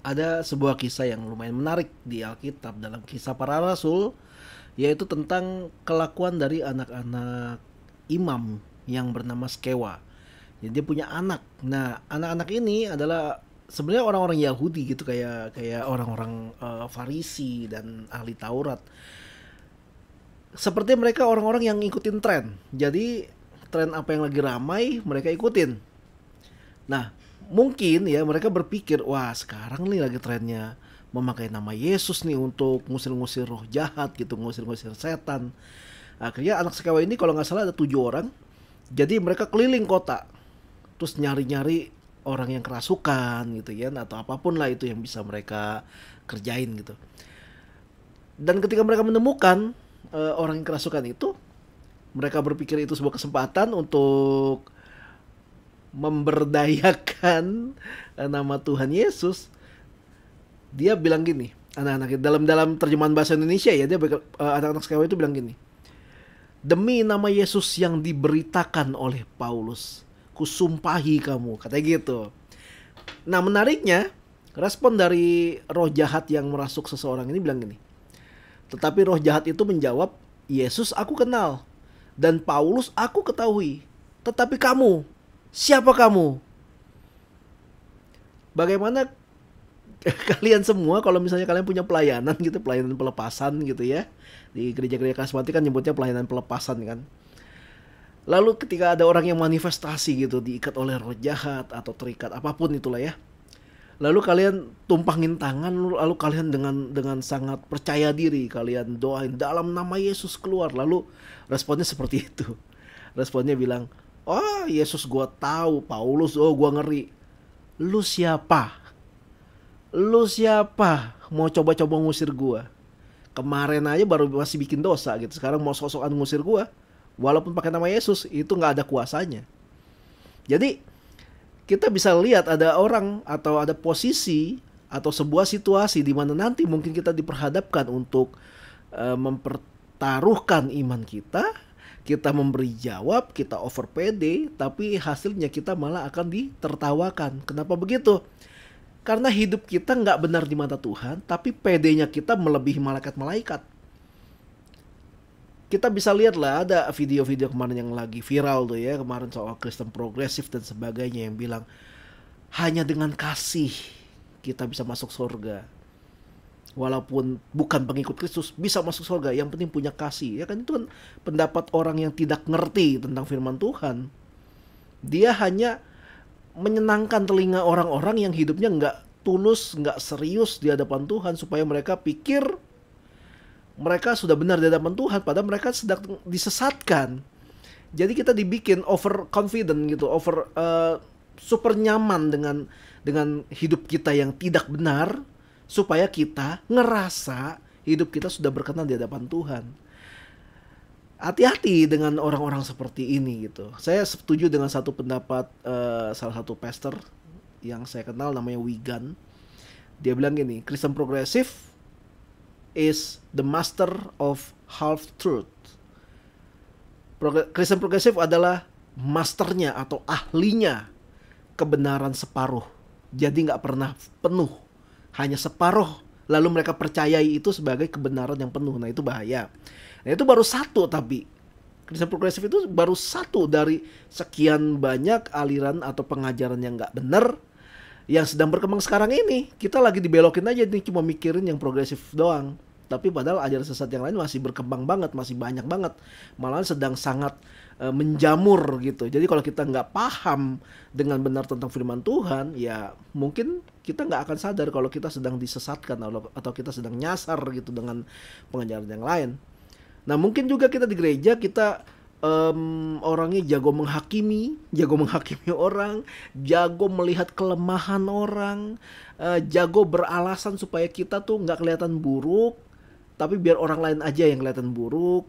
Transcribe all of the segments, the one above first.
ada sebuah kisah yang lumayan menarik di Alkitab dalam Kisah Para Rasul, yaitu tentang kelakuan dari anak-anak imam yang bernama Skewa. Jadi dia punya anak. Nah, anak-anak ini adalah sebenarnya orang-orang Yahudi gitu, kayak kayak orang-orang Farisi dan ahli Taurat. Seperti mereka orang-orang yang ngikutin tren. Jadi tren apa yang lagi ramai mereka ikutin. Nah, mungkin ya mereka berpikir, wah sekarang nih lagi trennya memakai nama Yesus nih untuk ngusir-ngusir roh jahat gitu, ngusir-ngusir setan. Akhirnya anak sekawa ini kalau nggak salah ada 7 orang. Jadi mereka keliling kota, terus nyari-nyari orang yang kerasukan gitu ya, atau apapun lah itu yang bisa mereka kerjain gitu. Dan ketika mereka menemukan orang yang kerasukan itu, mereka berpikir itu sebuah kesempatan untuk memberdayakan nama Tuhan Yesus. Dia bilang gini, anak-anak dalam dalam terjemahan bahasa Indonesia ya, dia anak-anak sekawa itu bilang gini, demi nama Yesus yang diberitakan oleh Paulus, kusumpahi kamu, katanya gitu. Nah menariknya, respon dari roh jahat yang merasuk seseorang ini bilang gini, tetapi roh jahat itu menjawab, Yesus aku kenal dan Paulus aku ketahui, tetapi kamu, siapa kamu? Bagaimana kalian semua kalau misalnya kalian punya pelayanan gitu, pelayanan pelepasan gitu ya. Di gereja-gereja karismatik kan nyebutnya pelayanan pelepasan kan. Lalu ketika ada orang yang manifestasi gitu, diikat oleh roh jahat atau terikat apapun itulah ya. Lalu kalian tumpangin tangan, lalu kalian dengan sangat percaya diri kalian doain dalam nama Yesus keluar. Lalu responnya seperti itu. Responnya bilang, "Oh, Yesus gua tahu, Paulus oh gua ngeri." Lu siapa? Lu siapa mau coba-coba ngusir gua? Kemarin aja baru masih bikin dosa gitu. Sekarang mau sok-sokan ngusir gua. Walaupun pakai nama Yesus, itu nggak ada kuasanya. Jadi kita bisa lihat ada orang atau ada posisi atau sebuah situasi di mana nanti mungkin kita diperhadapkan untuk mempertaruhkan iman kita. Kita memberi jawab, kita over pede, tapi hasilnya kita malah akan ditertawakan. Kenapa begitu? Karena hidup kita nggak benar di mata Tuhan, tapi pedenya kita melebihi malaikat-malaikat. Kita bisa lihat lah, ada video-video kemarin yang lagi viral tuh ya, kemarin soal Kristen progresif dan sebagainya yang bilang hanya dengan kasih kita bisa masuk surga. Walaupun bukan pengikut Kristus bisa masuk surga, yang penting punya kasih. Ya kan itu kan pendapat orang yang tidak ngerti tentang firman Tuhan. Dia hanya menyenangkan telinga orang-orang yang hidupnya nggak tulus, nggak serius di hadapan Tuhan, supaya mereka pikir mereka sudah benar di hadapan Tuhan, padahal mereka sedang disesatkan. Jadi kita dibikin over confident gitu, over super nyaman dengan hidup kita yang tidak benar, supaya kita ngerasa hidup kita sudah berkenan di hadapan Tuhan. Hati-hati dengan orang-orang seperti ini gitu. Saya setuju dengan satu pendapat salah satu pastor yang saya kenal namanya Wigan. Dia bilang gini, Kristen progresif is the master of half truth. Kristen progresif adalah masternya atau ahlinya kebenaran separuh. Jadi nggak pernah penuh, hanya separuh. Lalu mereka percayai itu sebagai kebenaran yang penuh. Nah itu bahaya. Nah itu baru satu, tapi Kristen progresif itu baru satu dari sekian banyak aliran atau pengajaran yang nggak benar yang sedang berkembang sekarang ini. Kita lagi dibelokin aja nih, cuma mikirin yang progresif doang. Tapi padahal ajaran sesat yang lain masih berkembang banget, masih banyak banget. Malahan sedang sangat menjamur gitu. Jadi kalau kita nggak paham dengan benar tentang firman Tuhan, ya mungkin kita nggak akan sadar kalau kita sedang disesatkan atau kita sedang nyasar gitu dengan pengajaran yang lain. Nah mungkin juga kita di gereja kita orangnya jago menghakimi orang, jago melihat kelemahan orang, jago beralasan supaya kita tuh nggak kelihatan buruk, tapi biar orang lain aja yang kelihatan buruk.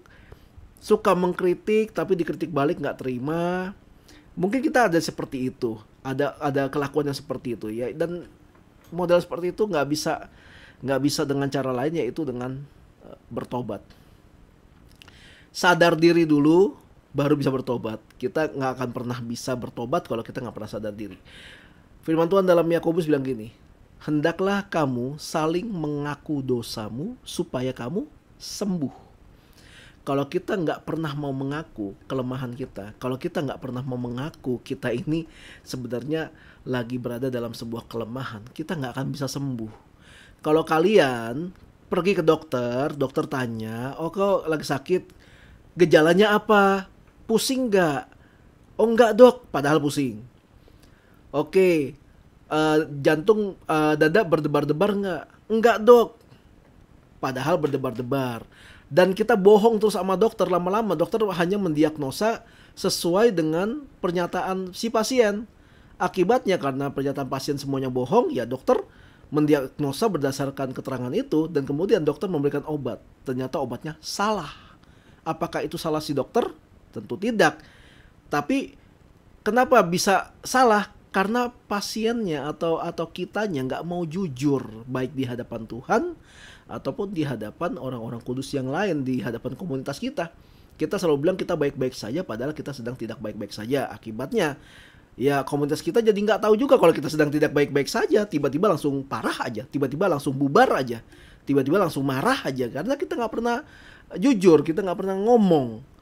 Suka mengkritik tapi dikritik balik nggak terima. Mungkin kita ada seperti itu, ada kelakuan yang seperti itu ya. Dan model seperti itu nggak bisa dengan cara lain, yaitu dengan bertobat. Sadar diri dulu baru bisa bertobat. Kita nggak akan pernah bisa bertobat kalau kita nggak pernah sadar diri. Firman Tuhan dalam Yakobus bilang gini, hendaklah kamu saling mengaku dosamu supaya kamu sembuh. Kalau kita nggak pernah mau mengaku kelemahan kita, kalau kita nggak pernah mau mengaku kita ini sebenarnya lagi berada dalam sebuah kelemahan, kita nggak akan bisa sembuh. Kalau kalian pergi ke dokter, dokter tanya, oh kau lagi sakit, gejalanya apa? Pusing nggak? Oh nggak dok, padahal pusing. Oke, jantung dada berdebar-debar nggak? Nggak dok, padahal berdebar-debar. Dan kita bohong terus sama dokter, lama-lama dokter hanya mendiagnosa sesuai dengan pernyataan si pasien. Akibatnya karena pernyataan pasien semuanya bohong, ya dokter mendiagnosa berdasarkan keterangan itu dan kemudian dokter memberikan obat. Ternyata obatnya salah. Apakah itu salah si dokter? Tentu tidak. Tapi kenapa bisa salah? Karena pasiennya atau kitanya nggak mau jujur baik di hadapan Tuhan ataupun di hadapan orang-orang kudus yang lain, di hadapan komunitas kita. Kita selalu bilang kita baik-baik saja padahal kita sedang tidak baik-baik saja. Akibatnya ya komunitas kita jadi nggak tahu juga kalau kita sedang tidak baik-baik saja. Tiba-tiba langsung parah aja, tiba-tiba langsung bubar aja, tiba-tiba langsung marah aja karena kita nggak pernah jujur, kita nggak pernah ngomong.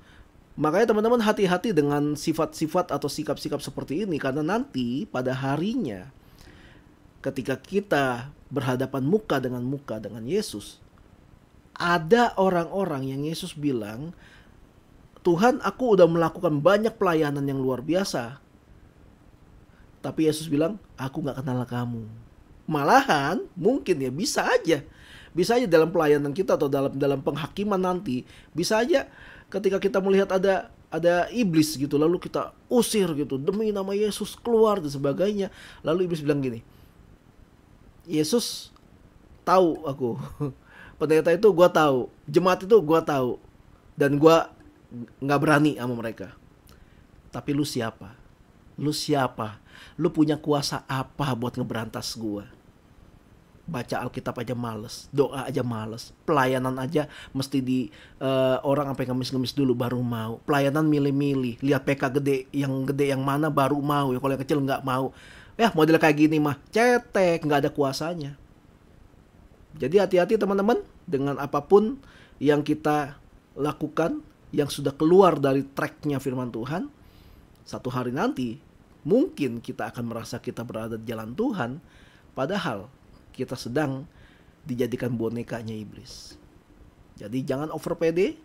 Makanya teman-teman hati-hati dengan sifat-sifat atau sikap-sikap seperti ini, karena nanti pada harinya ketika kita berhadapan muka dengan Yesus, ada orang-orang yang Yesus bilang, Tuhan, aku udah melakukan banyak pelayanan yang luar biasa. Tapi Yesus bilang, aku gak kenal kamu. Malahan mungkin ya bisa aja dalam pelayanan kita atau dalam penghakiman nanti, bisa aja ketika kita melihat ada iblis gitu, lalu kita usir gitu, demi nama Yesus keluar dan sebagainya. Lalu iblis bilang gini, Yesus tahu aku, pendeta itu gue tahu, jemaat itu gue tahu, dan gue nggak berani sama mereka. Tapi lu siapa? Lu siapa? Lu punya kuasa apa buat ngeberantas gue? Baca Alkitab aja males, doa aja males, pelayanan aja mesti orang sampai ngemis-ngemis dulu baru mau. Pelayanan milih-milih, lihat PK gede yang mana baru mau, ya kalau yang kecil nggak mau. Ya model kayak gini mah cetek, nggak ada kuasanya. Jadi hati-hati teman-teman dengan apapun yang kita lakukan yang sudah keluar dari tracknya firman Tuhan. Satu hari nanti mungkin kita akan merasa kita berada di jalan Tuhan, padahal kita sedang dijadikan bonekanya iblis. Jadi jangan over pede,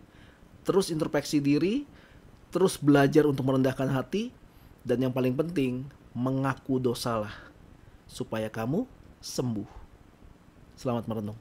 terus introspeksi diri, terus belajar untuk merendahkan hati, dan yang paling penting mengaku dosalah supaya kamu sembuh. Selamat merenung.